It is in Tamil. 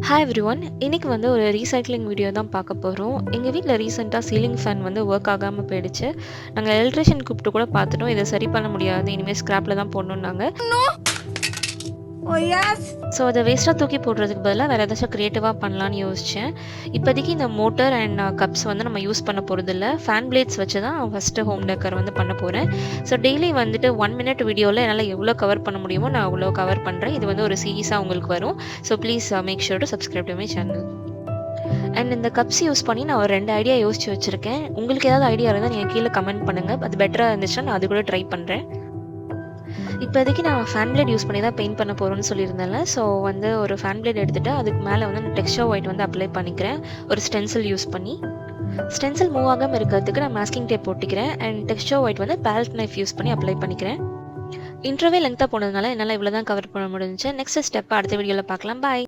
Hi everyone. இன்னைக்கு வந்து ஒரு ரீசைக்ளிங் வீடியோ தான் பார்க்க போகிறோம். எங்கள் வீட்டில் ரீசெண்டாக சீலிங் ஃபேன் வந்து ஒர்க் ஆகாமல் போயிடுச்சு. நாங்கள் எலக்ட்ரிஷியன் கூப்பிட்டு கூட பார்த்துட்டோம். இதை சரி பண்ண முடியாது, இனிமேல் ஸ்க்ராப்பில் தான் போடணுன்னாங்க. ஸோ அதை வேஸ்ட்டாக தூக்கி போடுறதுக்கு பதிலாக வேறு ஏதாச்சும் க்ரியேட்டிவாக பண்ணலான்னு யோசித்தேன். இப்போதைக்கு இந்த மோட்டர் அண்ட் கப்ஸ் வந்து நம்ம யூஸ் பண்ண போகிறதில்ல. ஃபேன் பிளேட்ஸ் வச்சு தான் ஃபஸ்ட்டு ஹோம் டெக்கர் வந்து பண்ண போகிறேன். ஸோ டெய்லி வந்துட்டு 1 மினிட் வீடியோவில் என்னால் எவ்வளோ கவர் பண்ண முடியுமோ நான் அவ்வளோ கவர் பண்ணுறேன். இது வந்து ஒரு சீரீஸாக உங்களுக்கு வரும். So please make sure to subscribe to my channel. And இந்த கப்ஸ் யூஸ் பண்ணி நான் ஒரு 2 ஐடியா யோசிச்சு வச்சுருக்கேன். உங்களுக்கு ஏதாவது ஐடியா இருந்தால் நீங்கள் கீழே கமெண்ட் பண்ணுங்கள். அது பெட்டராக இருந்துச்சுன்னா நான் அது கூட ட்ரை பண்ணுறேன். இப்போதைக்கு நான் ஃபேன் பிளேட் யூஸ் பண்ணி தான் பெயிண்ட் பண்ண போகிறோன்னு சொல்லியிருந்தேன்ல. ஸோ வந்து ஒரு ஃபேன் பிளேட் எடுத்துகிட்டு அதுக்கு மேலே வந்து நான் டெக்ஸ்சர் ஒயிட் வந்து அப்ளை பண்ணிக்கிறேன் ஒரு ஸ்டென்சில் யூஸ் பண்ணி. ஸ்டென்சில் மூவ் ஆகாமல் இருக்கிறதுக்கு நான் மாஸ்கிங் டேப் போட்டுக்கிறேன். அண்ட் டெக்ஸ்சர் ஒயிட் வந்து பேலட் நைஃப் யூஸ் பண்ணி அப்ளை பண்ணிக்கிறேன். இன்ட்ரோவே லென்த்தாக போனதுனால என்னால் இவ்வளோ தான் கவர் பண்ண முடிஞ்சுச்சு. நெக்ஸ்ட் ஸ்டெப்பை அடுத்த வீடியோவில் பார்க்கலாம். பாய்.